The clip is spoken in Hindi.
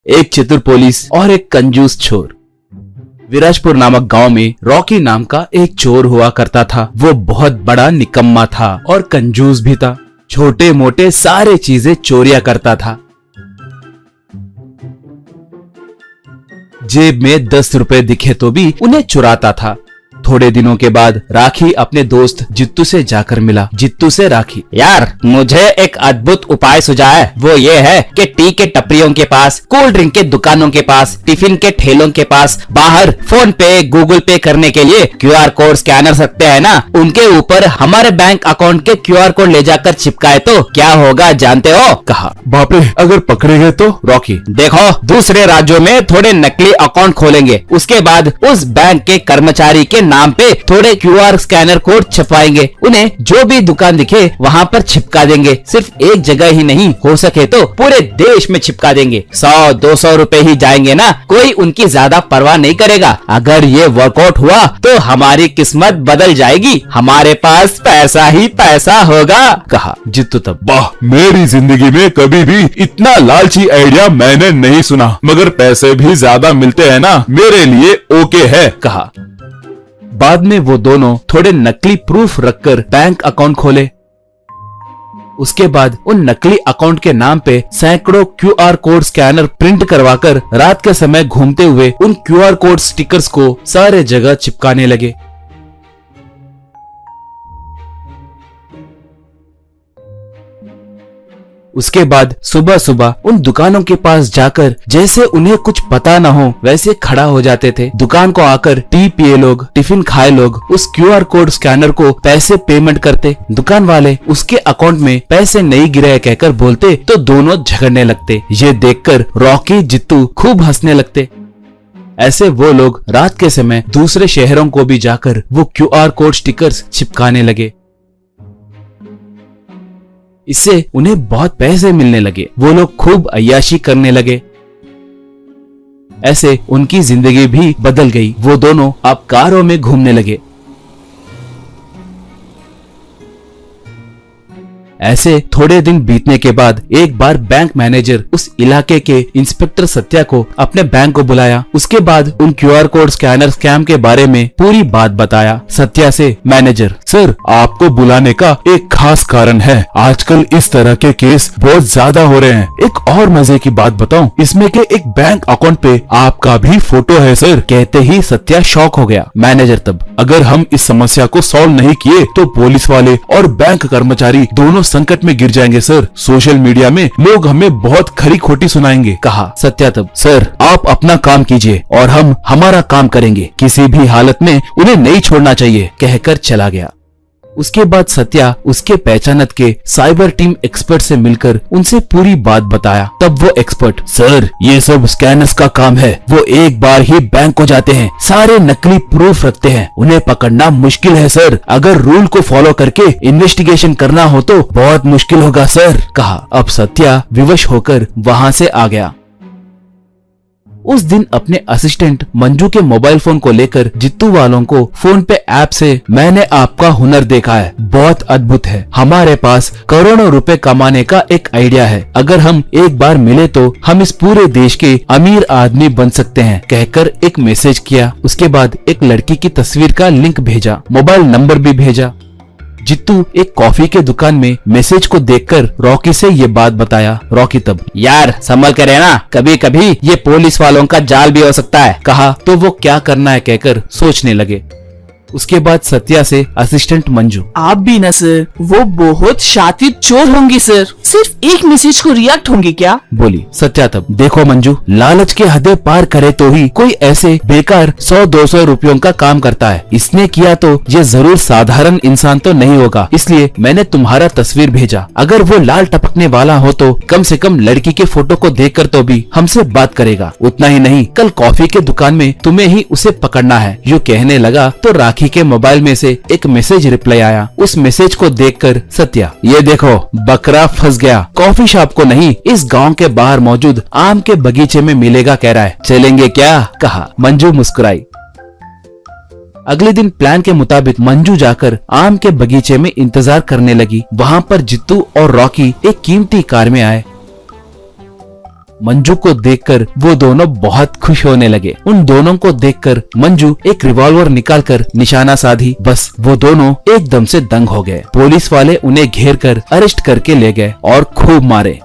एक चतुर पुलिस और एक कंजूस चोर। विराजपुर नामक गांव में रॉकी नाम का एक चोर हुआ करता था। वो बहुत बड़ा निकम्मा था और कंजूस भी था। छोटे मोटे सारे चीजें चोरिया करता था। जेब में 10 रुपए दिखे तो भी उन्हें चुराता था। थोड़े दिनों के बाद राखी अपने दोस्त जित्तू से जाकर मिला। जित्तू से राखी, यार मुझे एक अद्भुत उपाय सुझा है। वो ये है कि टी के टपरियों के पास, कोल्ड ड्रिंक के दुकानों के पास, टिफिन के ठेलों के पास बाहर फोन पे गूगल पे करने के लिए क्यूआर कोड स्कैनर सकते हैं ना, उनके ऊपर हमारे बैंक अकाउंट के क्यूआर कोड ले जाकर चिपकाए तो क्या होगा जानते हो? कहा। बाप रे, अगर पकड़े गए तो? रॉकी, देखो दूसरे राज्यों में थोड़े नकली अकाउंट खोलेंगे, उसके बाद उस बैंक के कर्मचारी के नाम पे थोड़े क्यूआर स्कैनर कोड छपवाएंगे, उन्हें जो भी दुकान दिखे वहाँ पर चिपका देंगे। सिर्फ एक जगह ही नहीं, हो सके तो पूरे देश में चिपका देंगे। 100-200 रुपए ही जाएंगे ना, कोई उनकी ज्यादा परवाह नहीं करेगा। अगर ये वर्कआउट हुआ तो हमारी किस्मत बदल जाएगी, हमारे पास पैसा ही पैसा होगा। कहा। जित्तू तब, वाह, मेरी जिंदगी में कभी भी इतना लालची आइडिया मैंने नहीं सुना, मगर पैसे भी ज्यादा मिलते हैं ना, मेरे लिए ओके है। कहा। बाद में वो दोनों थोड़े नकली प्रूफ रखकर बैंक अकाउंट खोले। उसके बाद उन नकली अकाउंट के नाम पे सैकड़ों क्यूआर कोड स्कैनर प्रिंट करवाकर रात के समय घूमते हुए उन क्यूआर कोड स्टिकर्स को सारे जगह चिपकाने लगे। उसके बाद सुबह सुबह उन दुकानों के पास जाकर जैसे उन्हें कुछ पता न हो वैसे खड़ा हो जाते थे। दुकान को आकर टी पिए लोग, टिफिन खाए लोग उस क्यूआर कोड स्कैनर को पैसे पेमेंट करते। दुकान वाले उसके अकाउंट में पैसे नहीं गिरे कहकर बोलते तो दोनों झगड़ने लगते। ये देखकर रॉकी जित्तू खूब हंसने लगते। ऐसे वो लोग रात के समय दूसरे शहरों को भी जाकर वो क्यूआर कोड स्टिकर्स चिपकाने लगे। इससे उन्हें बहुत पैसे मिलने लगे। वो लोग खूब अय्याशी करने लगे। ऐसे उनकी जिंदगी भी बदल गई। वो दोनों अब कारों में घूमने लगे। ऐसे थोड़े दिन बीतने के बाद एक बार बैंक मैनेजर उस इलाके के इंस्पेक्टर सत्या को अपने बैंक को बुलाया। उसके बाद उन क्यूआर कोड स्कैनर स्कैम के बारे में पूरी बात बताया। सत्या से मैनेजर, सर, आपको बुलाने का एक खास कारण है। आजकल इस तरह के केस बहुत ज्यादा हो रहे हैं। एक और मजे की बात बताऊं, इसमें के एक बैंक अकाउंट पे आपका भी फोटो है सर। कहते ही सत्या शॉक हो गया। मैनेजर तब, अगर हम इस समस्या को सॉल्व नहीं किए तो पुलिस वाले और बैंक कर्मचारी दोनों संकट में गिर जाएंगे सर। सोशल मीडिया में लोग हमें बहुत खरी खोटी सुनाएंगे। कहा। सत्या तब, सर आप अपना काम कीजिए और हम हमारा काम करेंगे। किसी भी हालत में उन्हें नहीं छोड़ना चाहिए, कहकर चला गया। उसके बाद सत्या उसके पहचानत के साइबर टीम एक्सपर्ट से मिलकर उनसे पूरी बात बताया। तब वो एक्सपर्ट, सर ये सब स्कैनर्स का काम है। वो एक बार ही बैंक को जाते हैं, सारे नकली प्रूफ रखते हैं, उन्हें पकड़ना मुश्किल है सर। अगर रूल को फॉलो करके इन्वेस्टिगेशन करना हो तो बहुत मुश्किल होगा सर। कहा। अब सत्या विवश होकर वहाँ से आ गया। उस दिन अपने असिस्टेंट मंजू के मोबाइल फोन को लेकर जित्तू वालों को फोन पे ऐप से, मैंने आपका हुनर देखा है, बहुत अद्भुत है, हमारे पास करोड़ों रुपए कमाने का एक आइडिया है, अगर हम एक बार मिले तो हम इस पूरे देश के अमीर आदमी बन सकते हैं, कहकर एक मैसेज किया। उसके बाद एक लड़की की तस्वीर का लिंक भेजा, मोबाइल नंबर भी भेजा। जित्तू एक कॉफी के दुकान में मैसेज को देखकर रॉकी से ये बात बताया। रॉकी तब, यार संभल कर रहना, कभी कभी ये पुलिस वालों का जाल भी हो सकता है। कहा। तो वो क्या करना है कहकर सोचने लगे। उसके बाद सत्या से असिस्टेंट मंजू, आप भी ना सर, वो बहुत शातिर चोर होंगी सर, सिर्फ एक मैसेज को रिएक्ट होंगी क्या? बोली। सत्या तब, देखो मंजू, लालच के हदें पार करे तो ही कोई ऐसे बेकार 100-200 रुपयों का काम करता है। इसने किया तो ये जरूर साधारण इंसान तो नहीं होगा, इसलिए मैंने तुम्हारा तस्वीर भेजा। अगर वो लाल टपकने वाला हो तो कम से कम लड़की के फोटो को देखकर तो भी हमसे बात करेगा। उतना ही नहीं, कल कॉफी के दुकान में तुम्हें ही उसे पकड़ना है। यूँ कहने लगा तो राखी के मोबाइल में से एक मैसेज रिप्लाई आया। उस मैसेज को देखकर सत्या, ये देखो बकरा फंस गया, कॉफी शॉप को नहीं इस गांव के बाहर मौजूद आम के बगीचे में मिलेगा कह रहा है, चलेंगे क्या? कहा। मंजू मुस्कुराई। अगले दिन प्लान के मुताबिक मंजू जाकर आम के बगीचे में इंतजार करने लगी। वहाँ पर जित्तू और रॉकी एक कीमती कार में आए। मंजू को देखकर वो दोनों बहुत खुश होने लगे। उन दोनों को देखकर मंजू एक रिवॉल्वर निकालकर निशाना साधी। बस वो दोनों एकदम से दंग हो गए। पुलिस वाले उन्हें घेर कर अरेस्ट करके ले गए और खूब मारे।